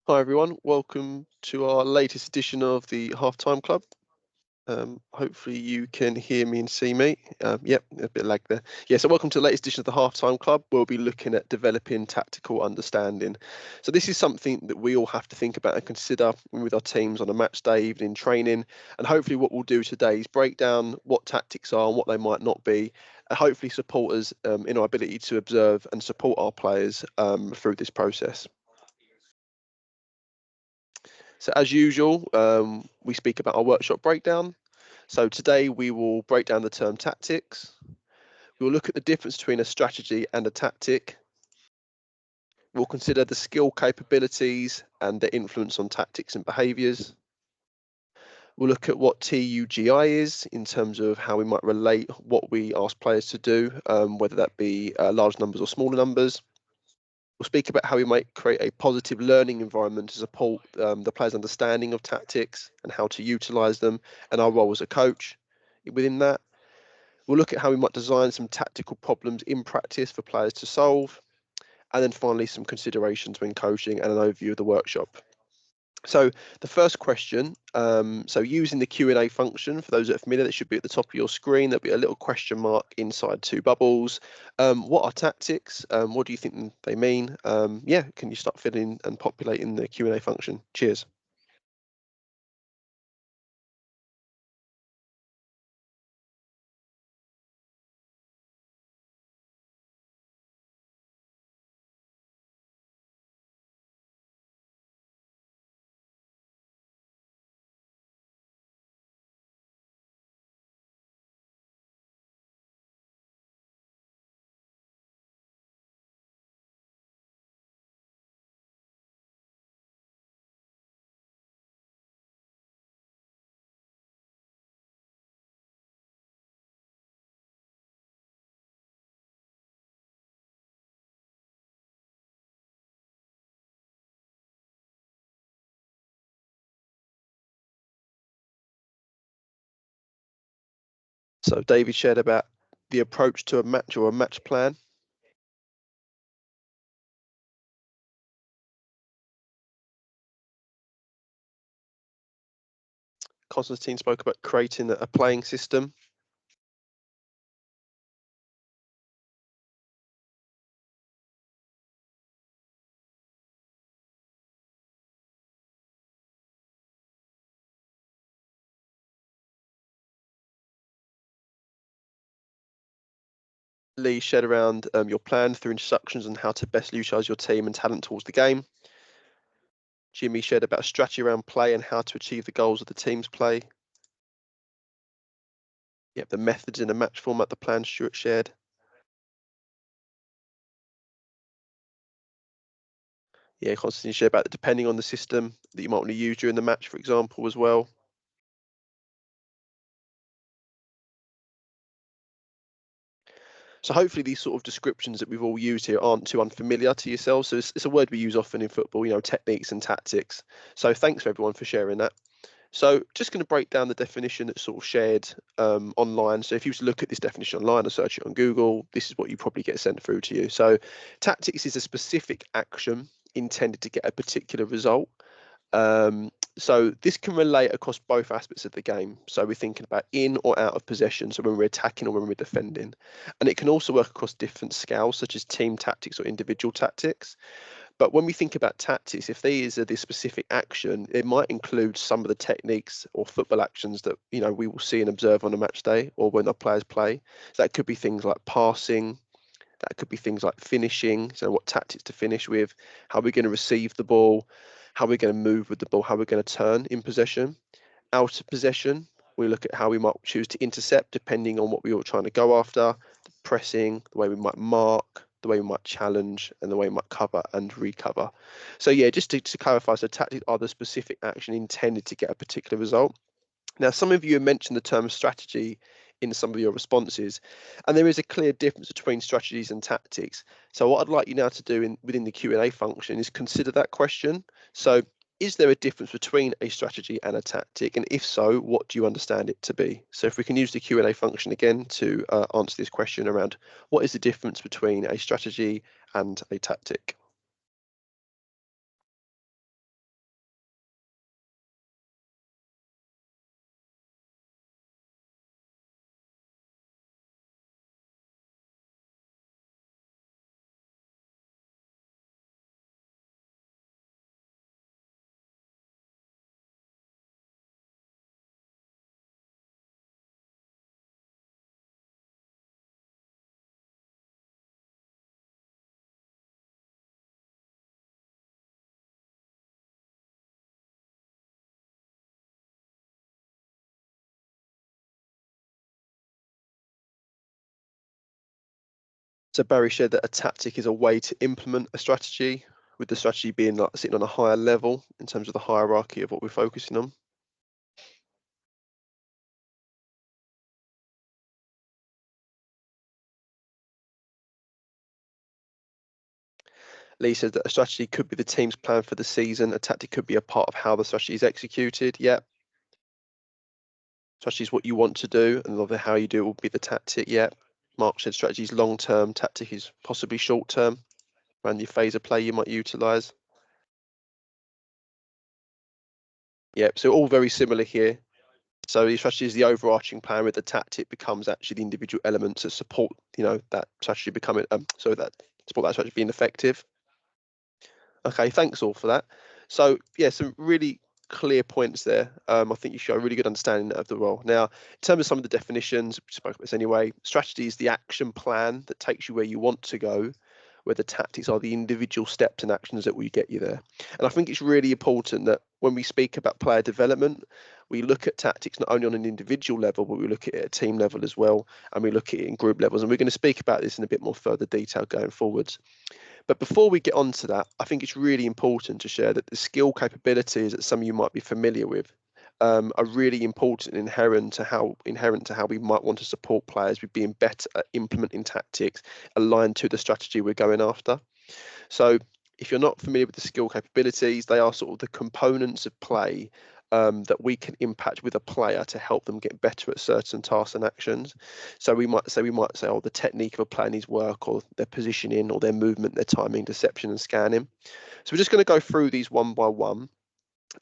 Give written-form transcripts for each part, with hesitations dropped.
Hi everyone, welcome to our latest edition of the Halftime Club. Hopefully you can hear me and see me. Yep, a bit lag there. Yeah, so welcome to the latest edition of the Halftime Club. We'll be looking at developing tactical understanding. So this is something that we all have to think about and consider with our teams on a match day, even in training. And hopefully what we'll do today is break down what tactics are and what they might not be, and hopefully support us in our ability to observe and support our players through this process. So as usual, we speak about our workshop breakdown. So today we will break down the term tactics. We'll look at the difference between a strategy and a tactic. We'll consider the skill capabilities and their influence on tactics and behaviours. We'll look at what TUGI is in terms of how we might relate what we ask players to do, whether that be large numbers or smaller numbers. We'll speak about how we might create a positive learning environment to support the players' understanding of tactics and how to utilise them, and our role as a coach within that. We'll look at how we might design some tactical problems in practice for players to solve, and then finally some considerations when coaching and an overview of the workshop. So the first question, so using the Q&A function, for those that are familiar, that should be at the top of your screen. There'll be a little question mark inside two bubbles. What are tactics? What do you think they mean? Yeah, can you start filling and populating the Q&A function? Cheers. So David shared about the approach to a match or a match plan. Constantine spoke about creating a playing system. Lee shared around your plan through instructions on how to best utilize your team and talent towards the game. Jimmy shared about strategy around play and how to achieve the goals of the team's play. Yep, the methods in a match format, the plan Stuart shared. Yeah, Constantine shared about depending on the system that you might want to use during the match, for example, as well. So hopefully these sort of descriptions that we've all used here aren't too unfamiliar to yourselves. So it's a word we use often in football, techniques and tactics. So thanks for everyone for sharing that. So just going to break down the definition that's sort of shared online. So if you were to look at this definition online or search it on Google, this is what you probably get sent through to you. So tactics is a specific action intended to get a particular result. So this can relate across both aspects of the game. So we're thinking about in or out of possession, so when we're attacking or when we're defending. And it can also work across different scales, such as team tactics or individual tactics. But when we think about tactics, if there is this specific action, it might include some of the techniques or football actions that we will see and observe on a match day or when our players play. So that could be things like passing, that could be things like finishing. So what tactics to finish with, how we're going to receive the ball, how we're going to move with the ball, how we're going to turn in possession. Out of possession, we look at how we might choose to intercept depending on what we were trying to go after, the pressing, the way we might mark, the way we might challenge, and the way we might cover and recover. So yeah, just to clarify, so tactics are the specific action intended to get a particular result. Now, some of you have mentioned the term strategy in some of your responses, and there is a clear difference between strategies and tactics. So what I'd like you now to do within the Q&A function is consider that question. So is there a difference between a strategy and a tactic? And if so, what do you understand it to be? So if we can use the Q&A function again to answer this question around what is the difference between a strategy and a tactic? So Barry shared that a tactic is a way to implement a strategy, with the strategy being like sitting on a higher level in terms of the hierarchy of what we're focusing on. Lee said that a strategy could be the team's plan for the season. A tactic could be a part of how the strategy is executed. Yeah. Strategy is what you want to do, and obviously how you do it will be the tactic. Yeah. Mark said strategy is long term, tactic is possibly short term. Around your phase of play you might utilise. Yep, so all very similar here. So the strategy is the overarching plan, where the tactic becomes actually the individual elements that support, that strategy becoming, so that support that strategy being effective. Okay, thanks all for that. So yeah, some really clear points there. I think you show a really good understanding of the role. Now, in terms of some of the definitions, we spoke about this anyway. Strategy is the action plan that takes you where you want to go, where the tactics are the individual steps and actions that will get you there. And I think it's really important that when we speak about player development, we look at tactics not only on an individual level, but we look at it at a team level as well, and we look at it in group levels. And we're going to speak about this in a bit more further detail going forwards. But before we get on to that, I think it's really important to share that the skill capabilities that some of you might be familiar with are really important and inherent to how we might want to support players with being better at implementing tactics aligned to the strategy we're going after. So if you're not familiar with the skill capabilities, they are sort of the components of play that we can impact with a player to help them get better at certain tasks and actions. So we might say, oh, the technique of a player needs work, or their positioning, or their movement, their timing, deception, and scanning. So we're just going to go through these one by one,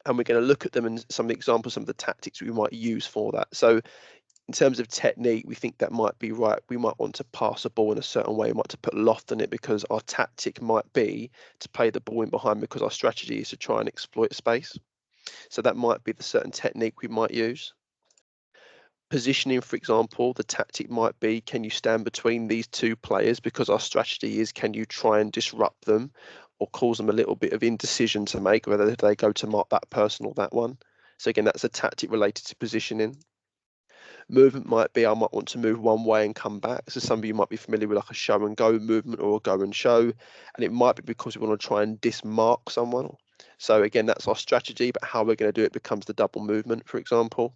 and we're going to look at them and some examples, some of the tactics we might use for that. So in terms of technique, we think that might be right. We might want to pass a ball in a certain way. We might to put loft on it because our tactic might be to play the ball in behind, because our strategy is to try and exploit space. So that might be the certain technique we might use. Positioning, for example, the tactic might be, can you stand between these two players, because our strategy is, can you try and disrupt them or cause them a little bit of indecision to make whether they go to mark that person or that one. So again, that's a tactic related to positioning. Movement might be, I might want to move one way and come back. So some of you might be familiar with like a show and go movement or a go and show, and it might be because we want to try and dismark someone. So again, that's our strategy, but how we're going to do it becomes the double movement, for example.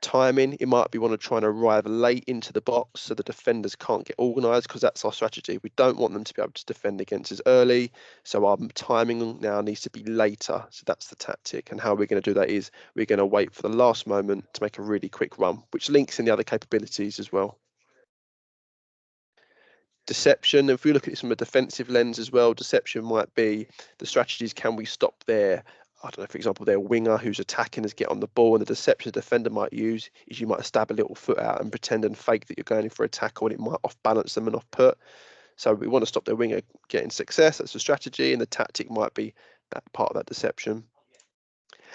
Timing, it might be want to try and arrive late into the box so the defenders can't get organised, because that's our strategy. We don't want them to be able to defend against us early, so our timing now needs to be later. So that's the tactic, and how we're going to do that is we're going to wait for the last moment to make a really quick run, which links in the other capabilities as well. Deception, if we look at this from a defensive lens as well, deception might be the strategies, can we stop their, I don't know, for example, their winger who's attacking us get on the ball, and the deception the defender might use is you might stab a little foot out and pretend and fake that you're going in for a tackle, and it might off balance them and off put. So we want to stop their winger getting success. That's the strategy, and the tactic might be that part of that deception.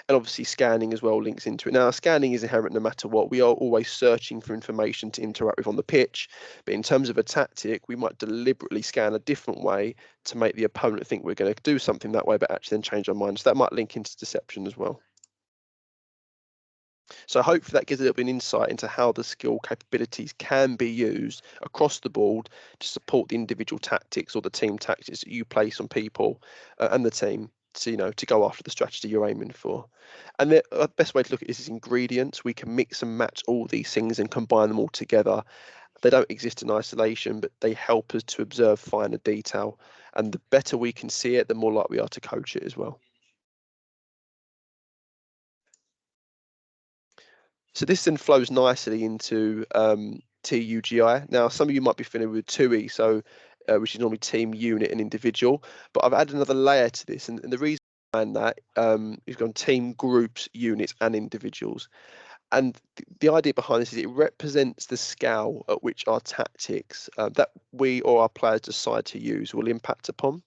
And obviously scanning as well links into it. Now, scanning is inherent no matter what. We are always searching for information to interact with on the pitch. But in terms of a tactic, we might deliberately scan a different way to make the opponent think we're going to do something that way, but actually then change our mind. So that might link into deception as well. So hopefully that gives a little bit of insight into how the skill capabilities can be used across the board to support the individual tactics or the team tactics that you place on people and the team to go after the strategy you're aiming for. And the best way to look at this is ingredients. We can mix and match all these things and combine them all together. They don't exist in isolation, but they help us to observe finer detail. And the better we can see it, the more likely we are to coach it as well. So this then flows nicely into TUGI. Now, some of you might be familiar with TUI, so which is normally team, unit, and individual. But I've added another layer to this, and the reason behind that is gone team, groups, units, and individuals. And the idea behind this is it represents the scale at which our tactics that we or our players decide to use will impact upon.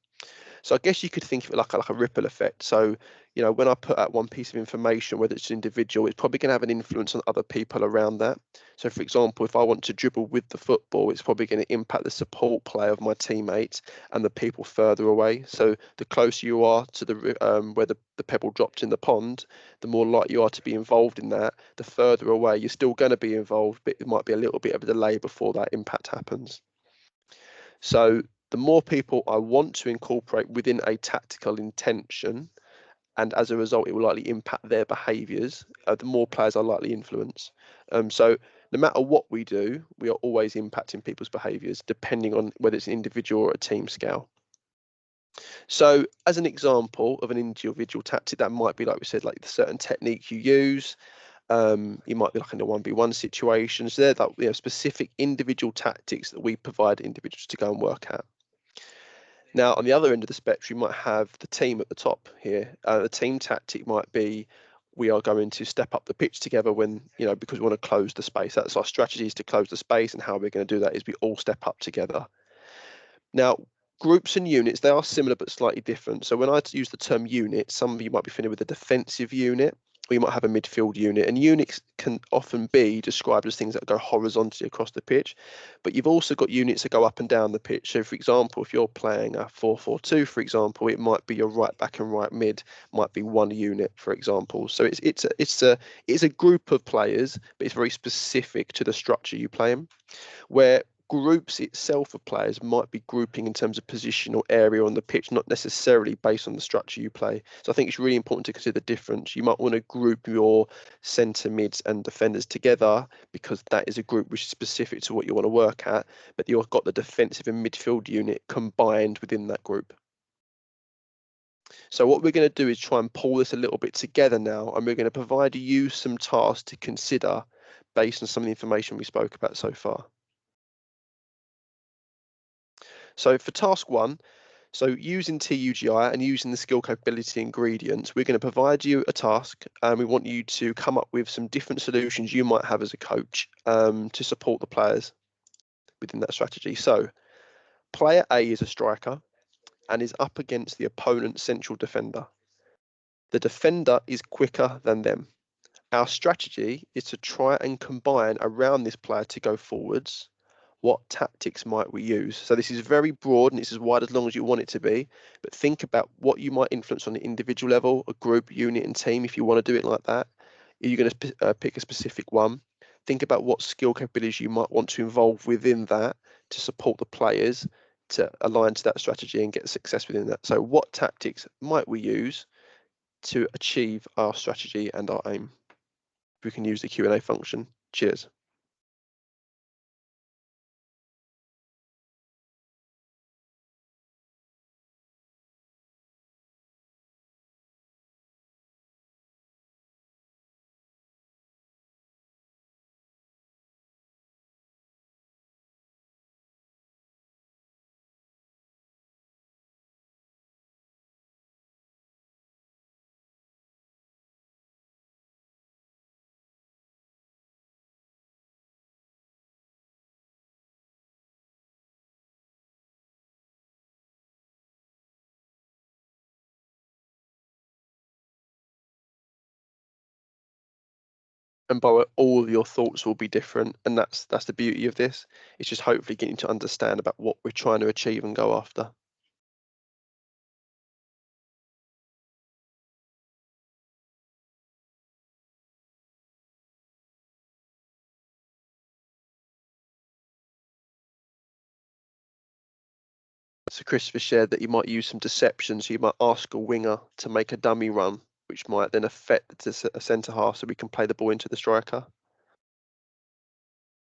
So I guess you could think of it like a ripple effect. So, when I put out one piece of information, whether it's an individual, it's probably going to have an influence on other people around that. So, for example, if I want to dribble with the football, it's probably going to impact the support play of my teammates and the people further away. So the closer you are to the where the pebble dropped in the pond, the more likely you are to be involved in that. The further away, you're still going to be involved, but it might be a little bit of a delay before that impact happens. So the more people I want to incorporate within a tactical intention, and as a result, it will likely impact their behaviours, the more players are likely influence. So no matter what we do, we are always impacting people's behaviours, depending on whether it's an individual or a team scale. So as an example of an individual tactic, that might be, like we said, like the certain technique you use. You might be like in a 1v1 situation. So they're like, specific individual tactics that we provide individuals to go and work at. Now, on the other end of the spectrum, you might have the team at the top here. The team tactic might be we are going to step up the pitch together when, because we want to close the space. That's our strategy, is to close the space, and how we're going to do that is we all step up together. Now, groups and units, they are similar but slightly different. So when I use the term unit, some of you might be familiar with a defensive unit, or you might have a midfield unit. And units can often be described as things that go horizontally across the pitch, but you've also got units that go up and down the pitch. So for example, if you're playing a 4-4-2, for example, it might be your right back and right mid might be one unit, for example. So it's a group of players, but it's very specific to the structure you play in, where groups itself of players might be grouping in terms of position or area on the pitch, not necessarily based on the structure you play. So I think it's really important to consider the difference. You might want to group your centre mids and defenders together because that is a group which is specific to what you want to work at, but you've got the defensive and midfield unit combined within that group. So what we're going to do is try and pull this a little bit together now, and we're going to provide you some tasks to consider based on some of the information we spoke about so far. So for task one, so using TUGI and using the skill capability ingredients, we're going to provide you a task, and we want you to come up with some different solutions you might have as a coach to support the players within that strategy. So player A is a striker and is up against the opponent's central defender. The defender is quicker than them. Our strategy is to try and combine around this player to go forwards. What tactics might we use? So this is very broad and it's as wide as long as you want it to be, but think about what you might influence on the individual level, a group, unit and team if you want to do it like that. Are you going to pick a specific one? Think about what skill capabilities you might want to involve within that to support the players to align to that strategy and get success within that. So what tactics might we use to achieve our strategy and our aim? We can use the Q&A function. Cheers. And by all of your thoughts will be different, and that's the beauty of this. It's just hopefully getting to understand about what we're trying to achieve and go after. So Christopher shared that you might use some deception, so you might ask a winger to make a dummy run, which might then affect a centre half, so we can play the ball into the striker.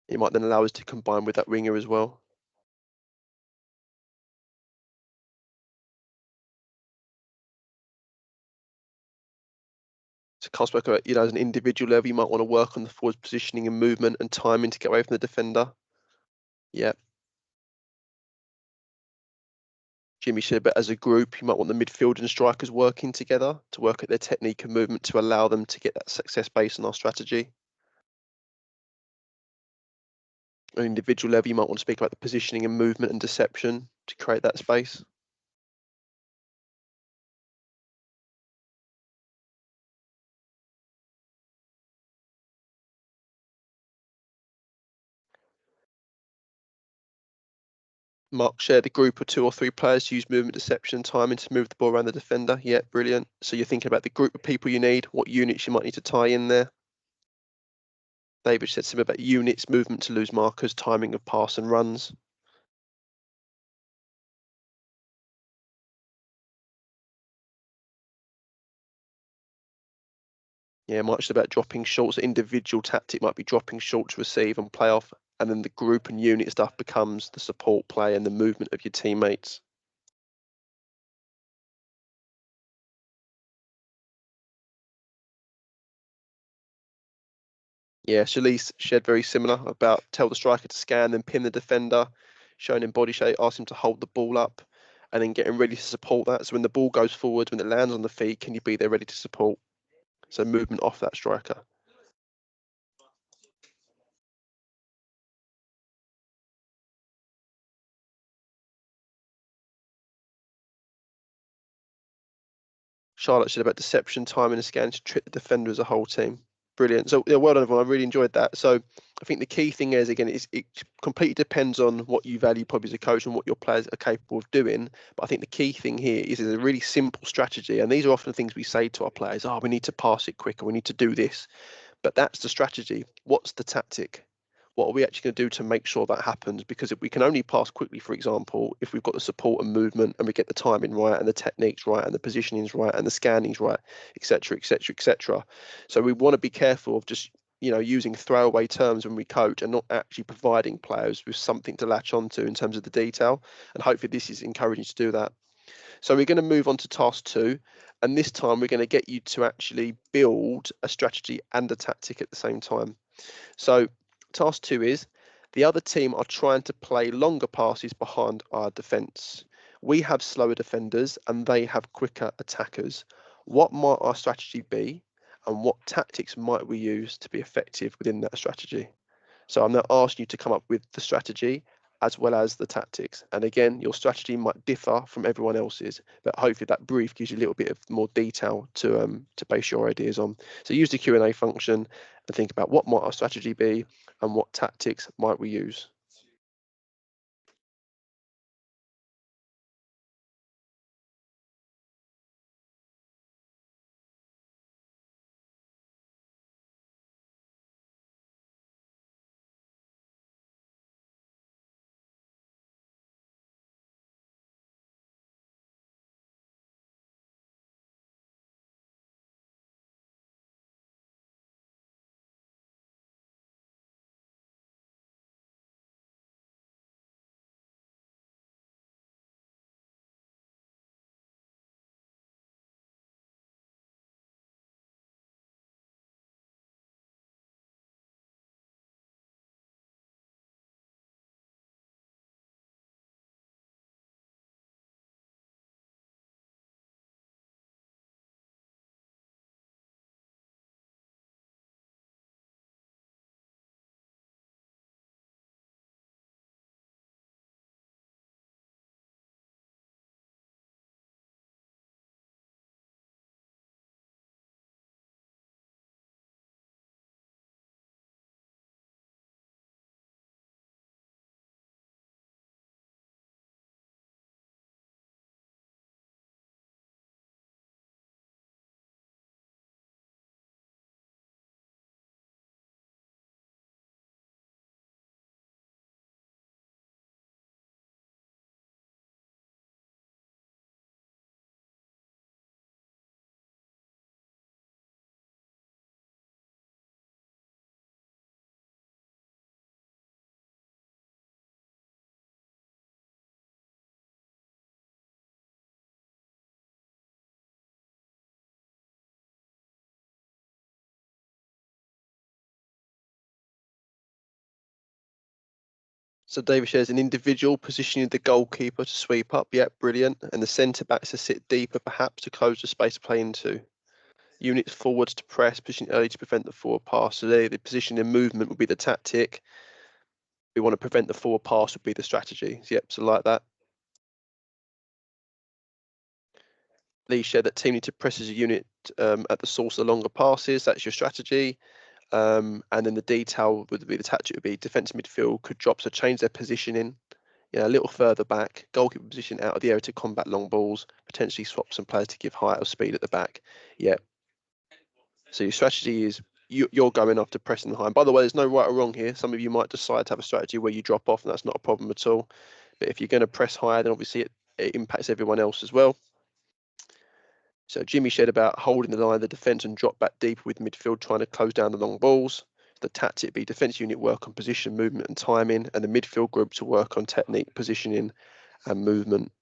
It might then allow us to combine with that winger as well. So Carl spoke about, as an individual level, you might want to work on the forward positioning and movement and timing to get away from the defender. Yeah. Jimmy said, but as a group, you might want the midfield and strikers working together to work at their technique and movement to allow them to get that success based on our strategy. At an individual level, you might want to speak about the positioning and movement and deception to create that space. Mark shared a group of 2 or 3 players to use movement, deception, and timing to move the ball around the defender. Yeah, brilliant. So you're thinking about the group of people you need, what units you might need to tie in there. David said something about units, movement to lose markers, timing of pass and runs. Yeah, much about dropping short. So individual tactic might be dropping short to receive and play off, and then the group and unit stuff becomes the support play and the movement of your teammates. Yeah, Shalise shared very similar about tell the striker to scan, then pin the defender, showing him body shape, ask him to hold the ball up, and then getting ready to support that. So when the ball goes forward, when it lands on the feet, can you be there ready to support? So movement off that striker. Charlotte said about deception, timing, and scan to trick the defender as a whole team. Brilliant. So yeah, well done, everyone. I really enjoyed that. So I think the key thing is again, it completely depends on what you value probably as a coach and what your players are capable of doing. But I think the key thing here is a really simple strategy, and these are often things we say to our players: "Oh, we need to pass it quicker. We need to do this." But that's the strategy. What's the tactic? What are we actually going to do to make sure that happens? Because if we can only pass quickly, for example, if we've got the support and movement and we get the timing right and the techniques right and the positionings right and the scannings right, etc., etc., etc. So we want to be careful of just using throwaway terms when we coach and not actually providing players with something to latch onto in terms of the detail. And hopefully this is encouraging to do that. So we're going to move on to task 2, and this time we're going to get you to actually build a strategy and a tactic at the same time. So task 2 is the other team are trying to play longer passes behind our defence. We have slower defenders and they have quicker attackers. What might our strategy be, and what tactics might we use to be effective within that strategy? So I'm now asking you to come up with the strategy as well as the tactics. And again, your strategy might differ from everyone else's, but hopefully that brief gives you a little bit of more detail to base your ideas on. So use the Q&A function and think about what might our strategy be and what tactics might we use. So David shares an individual positioning the goalkeeper to sweep up. Yep, brilliant. And the centre backs to sit deeper, perhaps to close the space to play into. Units forwards to press, positioning early to prevent the forward pass. So there, the position and movement would be the tactic. We want to prevent the forward pass would be the strategy. So, yep, so like that. Lee shared that team need to press as a unit at the source of longer passes. That's your strategy. And then the detail would be the tactic would be defensive midfield could drop, so change their positioning, a little further back, goalkeeper position out of the area to combat long balls, potentially swap some players to give height or speed at the back. Yeah. So your strategy is you're going after pressing high. And by the way, there's no right or wrong here. Some of you might decide to have a strategy where you drop off, and that's not a problem at all. But if you're going to press higher, then obviously it impacts everyone else as well. So Jimmy shared about holding the line of the defence and drop back deeper with midfield, trying to close down the long balls. The tactic be defence unit work on position, movement and timing, and the midfield group to work on technique, positioning and movement.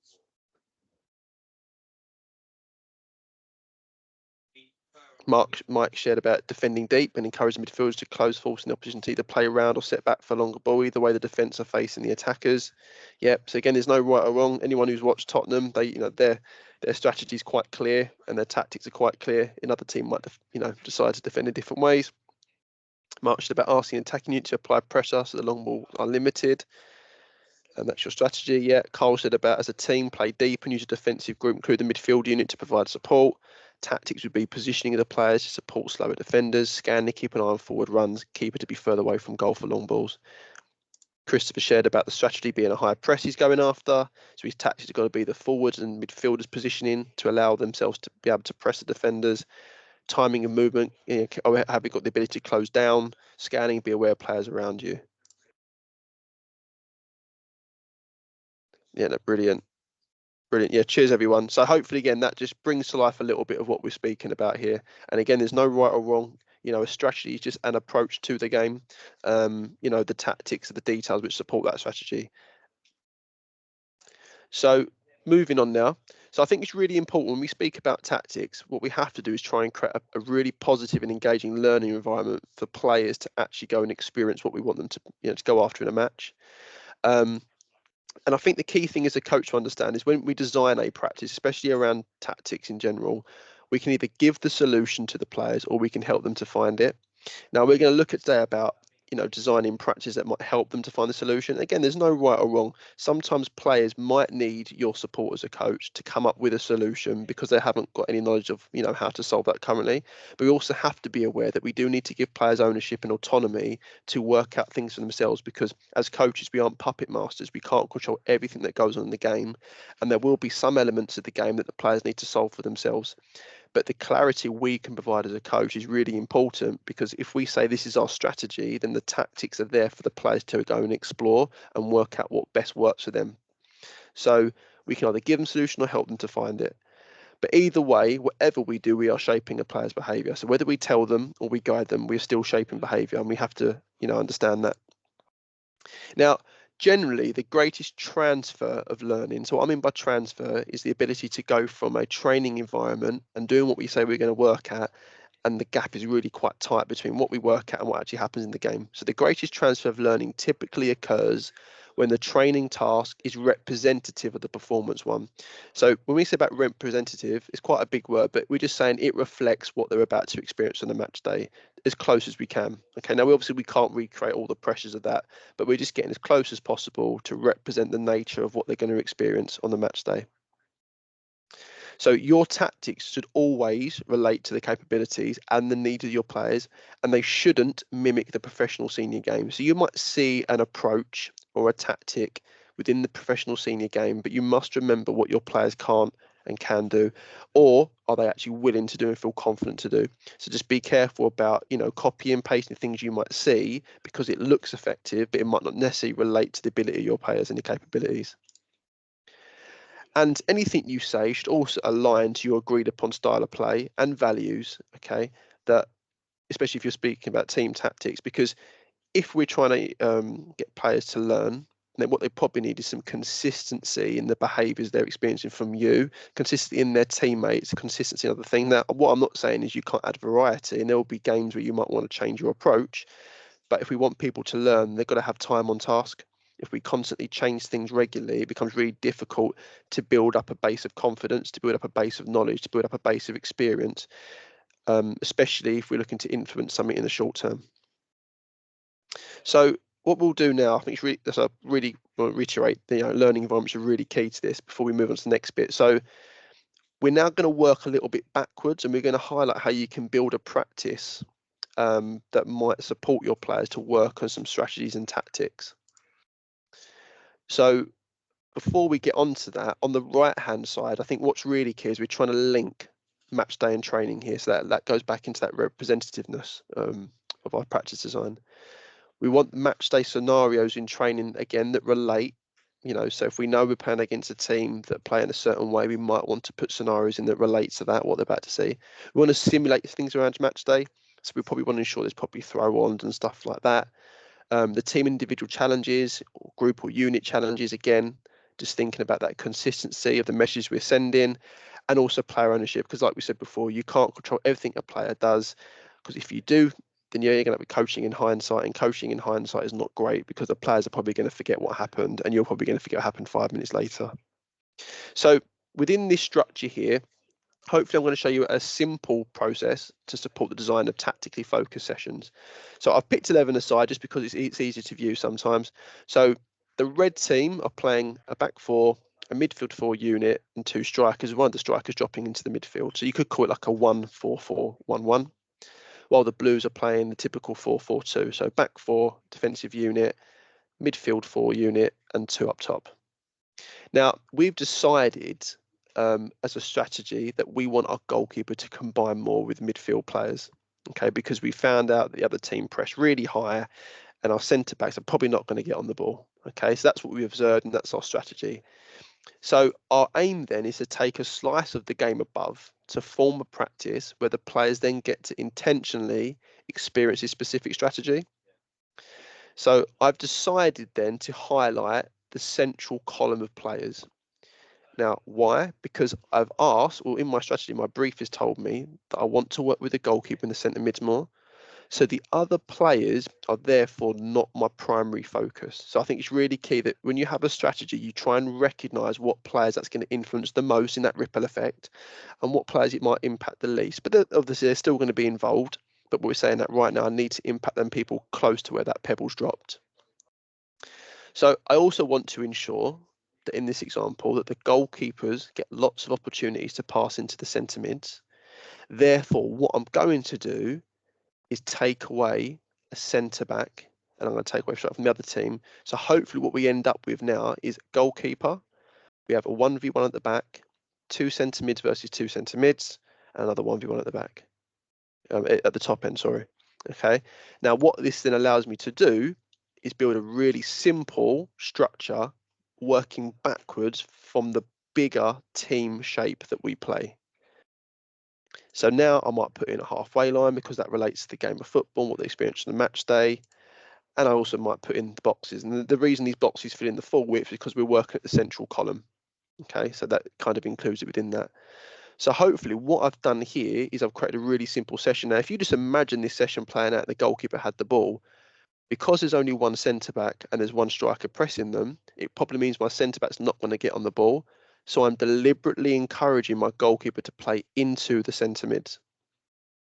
Mike shared about defending deep and encouraging midfielders to close, forcing the opposition to either play around or set back for a longer ball, either way the defence are facing the attackers. Yep. So again, there's no right or wrong. Anyone who's watched Tottenham, their strategy is quite clear and their tactics are quite clear. Another team might decide to defend in different ways. Mark shared about asking and attacking unit to apply pressure so the long ball are limited. And that's your strategy. Yeah. Carl said about as a team, play deep and use a defensive group, include the midfield unit to provide support. Tactics would be positioning of the players to support slower defenders, scanning, keep an eye on forward runs, keeper to be further away from goal for long balls. Christopher shared about the strategy being a high press he's going after. So his tactics have got to be the forwards and midfielders positioning to allow themselves to be able to press the defenders. Timing and movement, have you got the ability to close down, scanning, be aware of players around you. Yeah, no, brilliant. Brilliant. Yeah, cheers everyone. So hopefully again that just brings to life a little bit of what we're speaking about here. And again, there's no right or wrong. A strategy is just an approach to the game. The tactics, the details which support that strategy. So moving on now. So I think it's really important when we speak about tactics, what we have to do is try and create a really positive and engaging learning environment for players to actually go and experience what we want them to go after in a match. And I think the key thing as a coach to understand is when we design a practice, especially around tactics in general, we can either give the solution to the players or we can help them to find it. Now we're going to look at today about designing practices that might help them to find the solution. Again, there's no right or wrong. Sometimes players might need your support as a coach to come up with a solution because they haven't got any knowledge of how to solve that currently. But we also have to be aware that we do need to give players ownership and autonomy to work out things for themselves, because as coaches we aren't puppet masters. We can't control everything that goes on in the game, and there will be some elements of the game that the players need to solve for themselves. But the clarity we can provide as a coach is really important, because if we say this is our strategy, then the tactics are there for the players to go and explore and work out what best works for them. So we can either give them a solution or help them to find it. But either way, whatever we do, we are shaping a player's behaviour. So whether we tell them or we guide them, we're still shaping behaviour, and we have to, understand that. Now, generally, the greatest transfer of learning, so what I mean by transfer is the ability to go from a training environment and doing what we say we're going to work at, and the gap is really quite tight between what we work at and what actually happens in the game. So the greatest transfer of learning typically occurs when the training task is representative of the performance one. So when we say about representative, it's quite a big word, but we're just saying it reflects what they're about to experience on the match day as close as we can. Okay, now we can't recreate all the pressures of that, but we're just getting as close as possible to represent the nature of what they're going to experience on the match day. So your tactics should always relate to the capabilities and the needs of your players, and they shouldn't mimic the professional senior game. So you might see an approach or a tactic within the professional senior game, but you must remember what your players can't and can do, or are they actually willing to do and feel confident to do. So just be careful about copy and pasting things you might see, because it looks effective, but it might not necessarily relate to the ability of your players and your capabilities. And anything you say should also align to your agreed upon style of play and values, okay? That, especially if you're speaking about team tactics, because if we're trying to get players to learn, then what they probably need is some consistency in the behaviours they're experiencing from you, consistency in their teammates, consistency in other things. Now, what I'm not saying is you can't add variety, and there will be games where you might want to change your approach. But if we want people to learn, they've got to have time on task. If we constantly change things regularly, it becomes really difficult to build up a base of confidence, to build up a base of knowledge, to build up a base of experience, especially if we're looking to influence something in the short term. So what we'll do now, I think I really want to reiterate, the learning environments are really key to this before we move on to the next bit. So we're now going to work a little bit backwards, and we're going to highlight how you can build a practice that might support your players to work on some strategies and tactics. So before we get onto that, on the right hand side, I think what's really key is we're trying to link match day and training here, so that goes back into that representativeness of our practice design. We want match day scenarios in training again that relate So if we know we're playing against a team that play in a certain way, we might want to put scenarios in that relate to that, what they're about to see. We want to simulate things around match day. So we probably want to ensure there's probably throw-ons and stuff like that. The team individual challenges, or group or unit challenges, again, just thinking about that consistency of the messages we're sending, and also player ownership, because like we said before, you can't control everything a player does, because if you do, then you're going to be coaching in hindsight, and coaching in hindsight is not great because the players are probably going to forget what happened, and you're probably going to forget what happened 5 minutes later. So within this structure here, hopefully I'm going to show you a simple process to support the design of tactically focused sessions. So I've picked 11 aside just because it's easier to view sometimes. So the red team are playing a back four, a midfield four unit, and 2 strikers, one of the strikers dropping into the midfield. So you could call it like a 1-4-4-1-1, while the blues are playing the typical 4-4-2. So back four, defensive unit, midfield 4 unit, and 2 up top. Now, we've decided as a strategy that we want our goalkeeper to combine more with midfield players, okay, because we found out the other team press really high and our centre backs are probably not going to get on the ball, okay, so that's what we observed and that's our strategy. So our aim then is to take a slice of the game above to form a practice where the players then get to intentionally experience this specific strategy. So I've decided then to highlight the central column of players. Now, why? Because I've asked, or in my strategy, my brief has told me that I want to work with the goalkeeper in the centre mids more. So the other players are therefore not my primary focus. So I think it's really key that when you have a strategy, you try and recognise what players that's going to influence the most in that ripple effect and what players it might impact the least. But obviously, they're still going to be involved. But we're saying that right now, I need to impact them people close to where that pebble's dropped. So I also want to ensure that in this example that the goalkeepers get lots of opportunities to pass into the centre mids. Therefore, what I'm going to do is take away a centre back and I'm going to take away straight from the other team. So hopefully what we end up with now is goalkeeper. We have a 1v1 at the back, 2 centre mids versus 2 centre mids, and another 1v1 at the back, at the top end, sorry. Okay. Now what this then allows me to do is build a really simple structure working backwards from the bigger team shape that we play. So now I might put in a halfway line because that relates to the game of football, what they experience on the match day. And I also might put in the boxes. And the reason these boxes fill in the full width is because we're working at the central column. Okay, so that kind of includes it within that. So hopefully what I've done here is I've created a really simple session. Now, if you just imagine this session playing out, the goalkeeper had the ball, because there's only one centre back and there's one striker pressing them, it probably means my centre back's not going to get on the ball. So I'm deliberately encouraging my goalkeeper to play into the centre mids.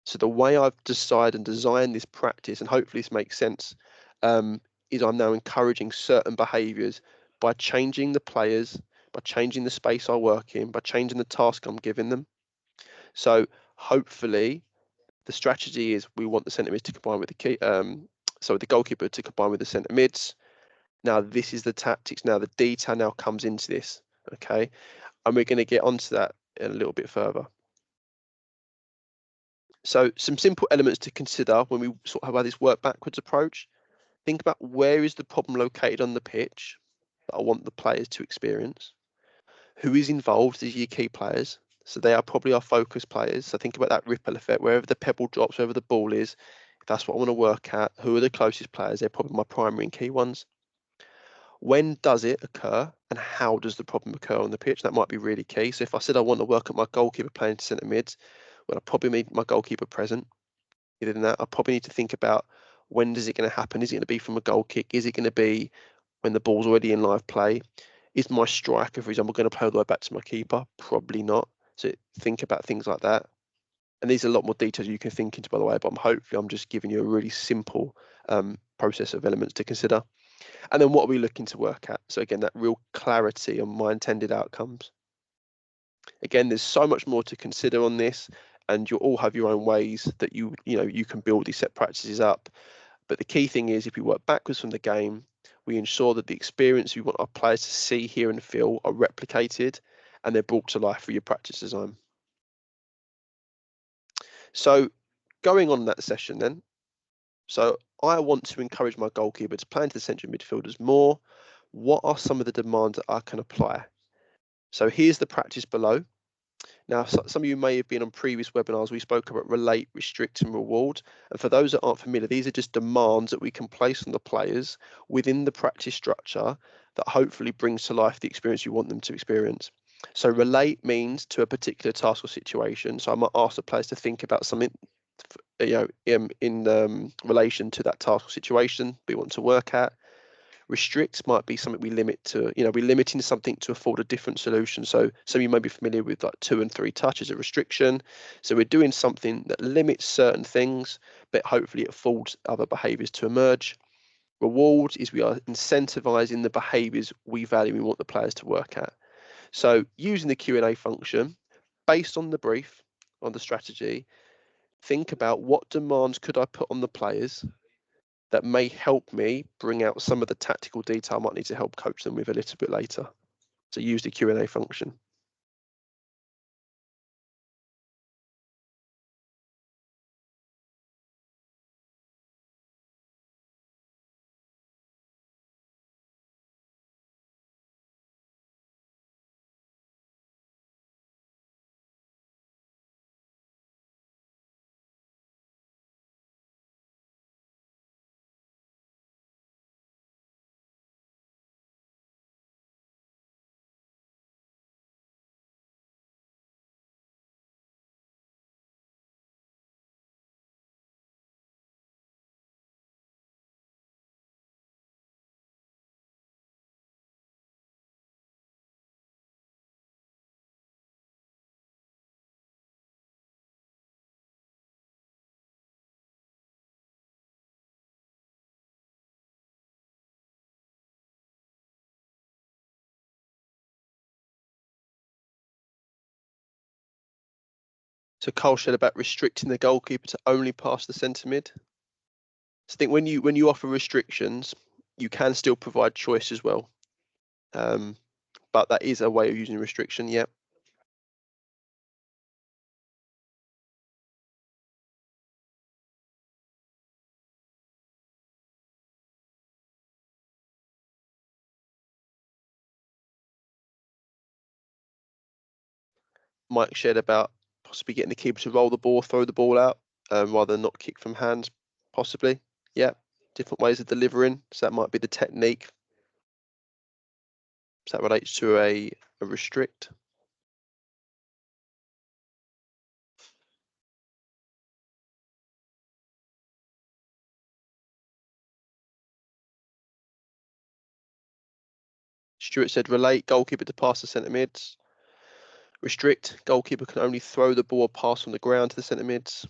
So the way I've decided and designed this practice, and hopefully this makes sense, is I'm now encouraging certain behaviours by changing the players, by changing the space I work in, by changing the task I'm giving them. So hopefully the strategy is we want the centre mids to combine with the key, so the goalkeeper to combine with the centre mids. Now this is the tactics. Now the detail now comes into this, okay, and we're going to get onto that in a little bit further. So some simple elements to consider when we sort of have this work backwards approach. Think about where is the problem located on the pitch that I want the players to experience. Who is involved as your key players? So they are probably our focus players. So think about that ripple effect. Wherever the pebble drops, wherever the ball is, if that's what I want to work at, who are the closest players? They're probably my primary and key ones. When does it occur and how does the problem occur on the pitch? That might be really key. So if I said I want to work at my goalkeeper playing to centre mids, well, I probably need my goalkeeper present. Other than that, I probably need to think about when is it going to happen? Is it going to be from a goal kick? Is it going to be when the ball's already in live play? Is my striker, for example, going to play all the way back to my keeper? Probably not. So think about things like that. And these are a lot more details you can think into, by the way, but hopefully I'm just giving you a really simple process of elements to consider. And then what are we looking to work at? So again, that real clarity on my intended outcomes. Again, there's so much more to consider on this, and you'll all have your own ways that you can build these set practices up. But the key thing is, if we work backwards from the game, we ensure that the experience we want our players to see, hear, and feel are replicated, and they're brought to life through your practice design. So, going on that session then, so I want to encourage my goalkeeper to play into the central midfielders more what are some of the demands that I can apply? So here's the practice below. Now, some of you may have been on previous webinars. We spoke about relate, restrict, and reward. And for those that aren't familiar, these are just demands that we can place on the players within the practice structure that hopefully brings to life the experience you want them to experience. So relate means to a particular task or situation. So I might ask the players to think about something, in relation to that task or situation we want to work at. Restrict might be something we limit to, we're limiting something to afford a different solution. So some of you may be familiar with like 2 and 3 touches, a restriction. So we're doing something that limits certain things, but hopefully it affords other behaviors to emerge. Reward is we are incentivizing the behaviors we value and want the players to work at. So using the Q&A function, based on the brief, on the strategy, think about what demands could I put on the players that may help me bring out some of the tactical detail I might need to help coach them with a little bit later. So use the Q&A function. So Carl shared about restricting the goalkeeper to only pass the centre mid. So I think when you offer restrictions, you can still provide choice as well. But that is a way of using restriction, yeah. Mike shared about possibly getting the keeper to roll the ball, throw the ball out, rather than not kick from hands, possibly. Yeah, different ways of delivering. So that might be the technique. So that relates to a restrict. Stuart said relate, goalkeeper to pass the centre mids. Restrict, goalkeeper can only throw the ball or pass on the ground to the centre mids.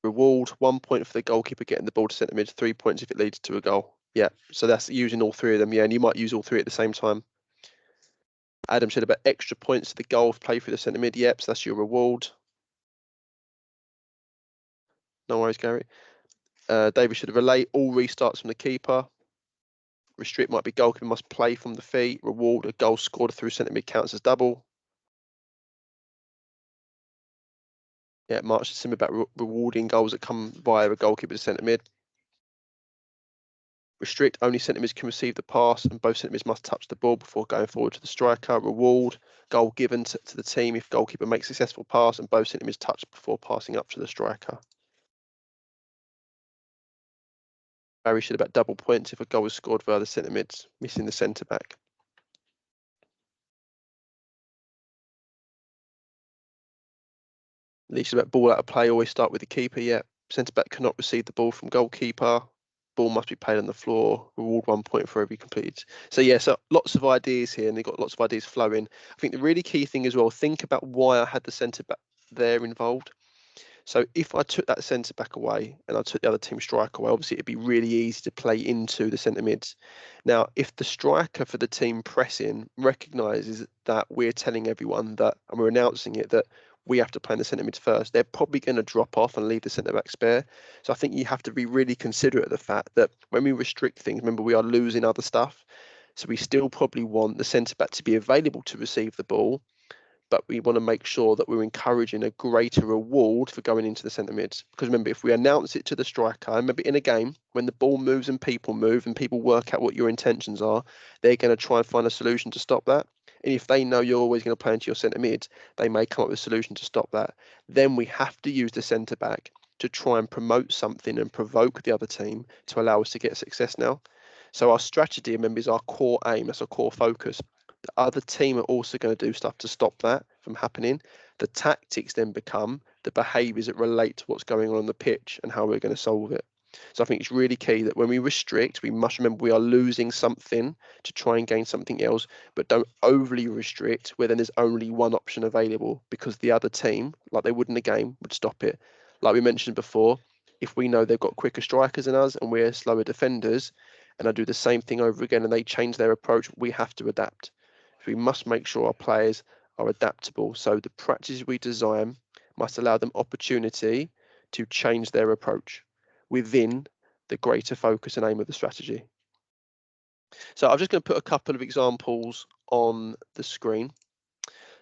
Reward, 1 point for the goalkeeper getting the ball to centre mids, 3 points if it leads to a goal. Yeah, so that's using all three of them. Yeah, and you might use all three at the same time. Adam said about extra points to the goal if play through the centre mid. Yep, so that's your reward. No worries, Gary. David should relate all restarts from the keeper. Restrict might be goalkeeper must play from the feet. Reward, a goal scored through centre mid counts as double. Yeah, March is similar about rewarding goals that come via a goalkeeper to centre mid. Restrict, only centre mids can receive the pass and both centre mids must touch the ball before going forward to the striker. Reward, goal given to the team if goalkeeper makes successful pass and both centre mids touch before passing up to the striker. Barry should about double points if a goal is scored via the centre mids, missing the centre back. Least about ball out of play, always start with the keeper. Yeah, centre back cannot receive the ball from goalkeeper. Ball must be played on the floor. Reward 1 point for every completed. So yeah, so lots of ideas here, and they've got lots of ideas flowing. I think the really key thing as well, think about why I had the centre back there involved. So if I took that centre back away and I took the other team striker away, obviously it'd be really easy to play into the centre mids. Now, if the striker for the team pressing recognises that we're telling everyone that, and we're announcing it, that we have to play in the centre mids first, they're probably going to drop off and leave the centre back spare. So I think you have to be really considerate of the fact that when we restrict things, remember we are losing other stuff. So we still probably want the centre back to be available to receive the ball, but we want to make sure that we're encouraging a greater reward for going into the centre mids. Because remember, if we announce it to the striker, remember in a game, when the ball moves and people move and people work out what your intentions are, they're going to try and find a solution to stop that. And if they know you're always going to play into your centre mid, they may come up with a solution to stop that. Then we have to use the centre back to try and promote something and provoke the other team to allow us to get success now. So our strategy, remember, is our core aim, that's our core focus. The other team are also going to do stuff to stop that from happening. The tactics then become the behaviours that relate to what's going on the pitch and how we're going to solve it. So I think it's really key that when we restrict, we must remember we are losing something to try and gain something else, but don't overly restrict where then there's only one option available, because the other team, like they would in a game, would stop it. Like we mentioned before, if we know they've got quicker strikers than us and we're slower defenders, and I do the same thing over again and they change their approach, we have to adapt. So we must make sure our players are adaptable. So the practices we design must allow them opportunity to change their approach within the greater focus and aim of the strategy. So I'm just going to put a couple of examples on the screen.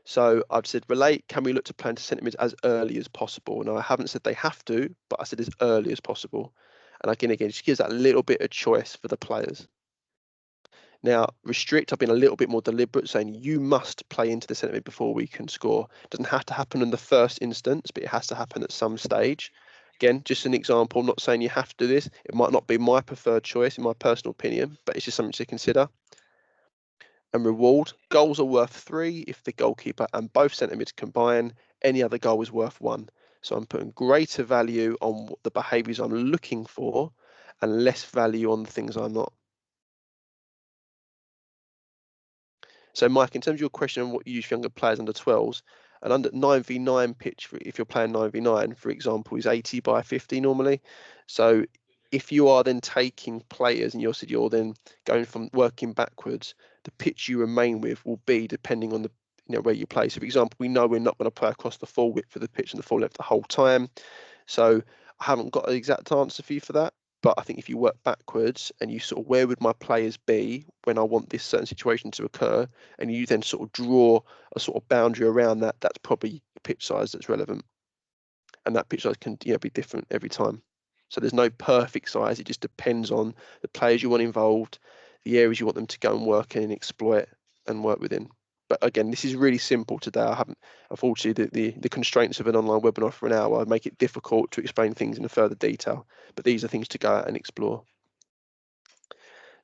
So I've said relate, can we look to plan to centimeters as early as possible? Now I haven't said they have to, but I said as early as possible. And again, it just gives that little bit of choice for the players. Now, restrict, I've been a little bit more deliberate, saying you must play into the centre mid before we can score. It doesn't have to happen in the first instance, but it has to happen at some stage. Again, just an example, I'm not saying you have to do this. It might not be my preferred choice, in my personal opinion, but it's just something to consider. And reward, goals are worth 3 if the goalkeeper and both centre mids combine. Any other goal is worth 1. So I'm putting greater value on the behaviours I'm looking for and less value on the things I'm not. So, Mike, in terms of your question on what you use for younger players under 12s, an under 9v9 pitch, if you're playing 9v9, for example, is 80 by 50 normally. So, if you are then taking players and you're then going from working backwards, the pitch you remain with will be depending on the where you play. So, for example, we know we're not going to play across the full width of the pitch and the full length the whole time. So, I haven't got an exact answer for you for that. But I think if you work backwards and you sort of, where would my players be when I want this certain situation to occur, and you then sort of draw a sort of boundary around that, that's probably the pitch size that's relevant. And that pitch size can be different every time. So there's no perfect size. It just depends on the players you want involved, the areas you want them to go and work in and exploit and work within. But again, this is really simple today. I haven't, unfortunately, the constraints of an online webinar for an hour make it difficult to explain things in further detail. But these are things to go out and explore.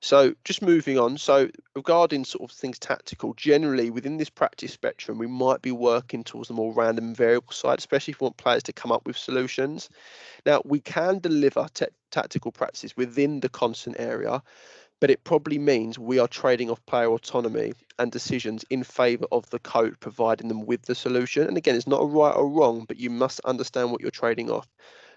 So just moving on. So regarding sort of things tactical, generally within this practice spectrum, we might be working towards the more random variable side, especially if we want players to come up with solutions. Now, we can deliver tactical practices within the constant area, but it probably means we are trading off player autonomy and decisions in favour of the code providing them with the solution. And again, it's not a right or wrong, but you must understand what you're trading off.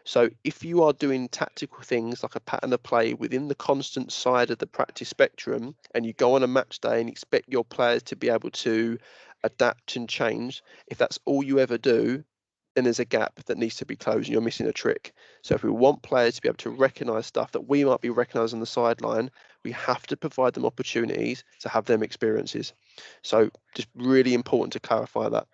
So if you are doing tactical things like a pattern of play within the constant side of the practice spectrum, and you go on a match day and expect your players to be able to adapt and change, if that's all you ever do, then there's a gap that needs to be closed and you're missing a trick. So if we want players to be able to recognise stuff that we might be recognising on the sideline, we have to provide them opportunities to have them experiences. So just really important to clarify that.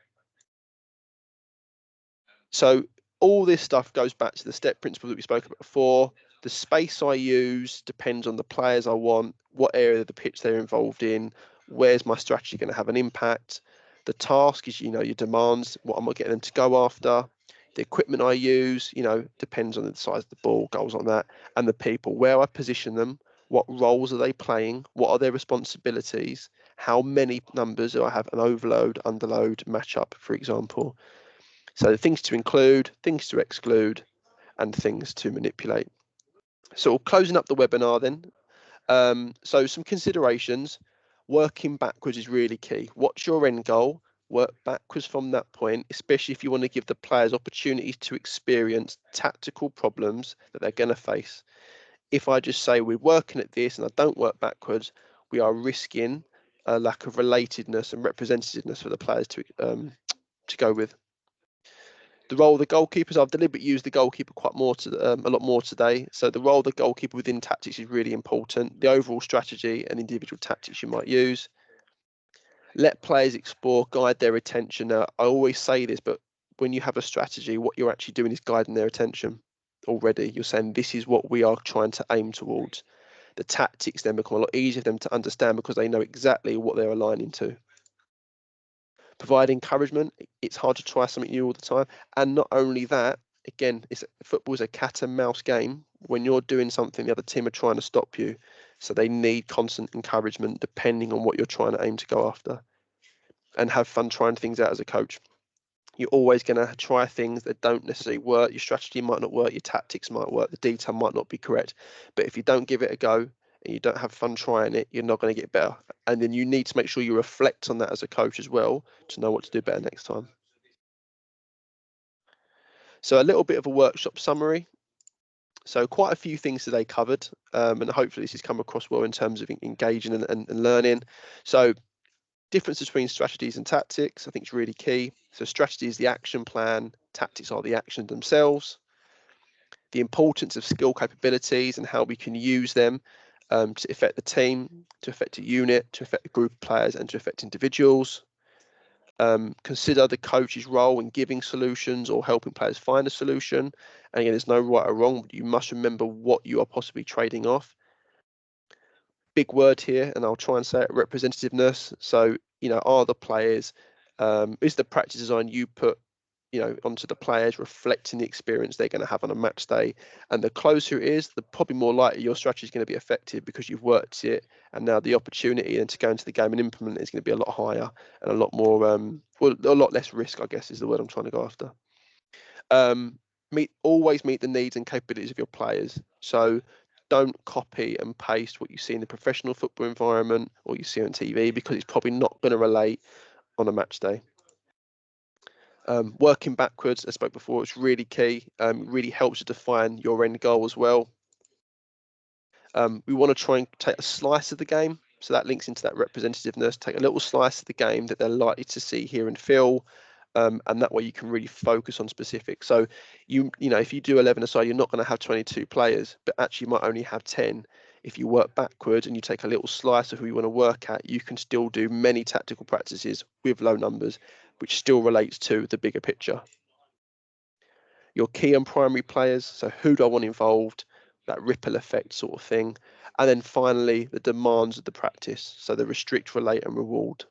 So all this stuff goes back to the step principle that we spoke about before. The space I use depends on the players I want, what area of the pitch they're involved in, where's my strategy going to have an impact. The task is, your demands, what I'm getting them to go after. The equipment I use, depends on the size of the ball, goals on that, and the people, where I position them, what roles are they playing, what are their responsibilities, how many numbers do I have, an overload, underload, matchup, for example. So things to include, things to exclude, and things to manipulate. So closing up the webinar then. So some considerations. Working backwards is really key. What's your end goal? Work backwards from that point, especially if you want to give the players opportunities to experience tactical problems that they're going to face. If I just say we're working at this and I don't work backwards, we are risking a lack of relatedness and representativeness for the players to go with. The role of the goalkeepers, I've deliberately used the goalkeeper a lot more today. So the role of the goalkeeper within tactics is really important. The overall strategy and individual tactics you might use. Let players explore, guide their attention. Now, I always say this, but when you have a strategy, what you're actually doing is guiding their attention already. You're saying this is what we are trying to aim towards. The tactics then become a lot easier for them to understand because they know exactly what they're aligning to. Provide encouragement. It's hard to try something new all the time. And not only that, again, football is a cat and mouse game. When you're doing something, the other team are trying to stop you. So they need constant encouragement depending on what you're trying to aim to go after. And have fun trying things out as a coach. You're always going to try things that don't necessarily work. Your strategy might not work, your tactics might work, the detail might not be correct. But if you don't give it a go and you don't have fun trying it, you're not going to get better. And then you need to make sure you reflect on that as a coach as well to know what to do better next time. So a little bit of a workshop summary. So quite a few things today covered, and hopefully this has come across well in terms of engaging and learning. So difference between strategies and tactics, I think, is really key. So strategy is the action plan, tactics are the actions themselves. The importance of skill capabilities and how we can use them to affect the team, to affect a unit, to affect a group of players, and to affect individuals. Consider the coach's role in giving solutions or helping players find a solution. And again, there's no right or wrong, but you must remember what you are possibly trading off. Big word here, and I'll try and say it, representativeness. So, are the players, is the practice design you put, onto the players reflecting the experience they're going to have on a match day? And the closer it is, the probably more likely your strategy is going to be effective because you've worked it, and now the opportunity then to go into the game and implement it is going to be a lot higher and a lot more, a lot less risk, I guess, is the word I'm trying to go after. Always meet the needs and capabilities of your players. So don't copy and paste what you see in the professional football environment or you see on TV because it's probably not going to relate on a match day. Working backwards, as I spoke before, it's really key. Really helps to define your end goal as well. We want to try and take a slice of the game. So that links into that representativeness. Take a little slice of the game that they're likely to see, hear, and feel. And that way you can really focus on specifics. So if you do 11 aside, you're not going to have 22 players, but actually you might only have 10. If you work backwards and you take a little slice of who you want to work at, you can still do many tactical practices with low numbers, which still relates to the bigger picture. Your key and primary players, so who do I want involved, that ripple effect sort of thing. And then finally, the demands of the practice, so the restrict, relate, and reward.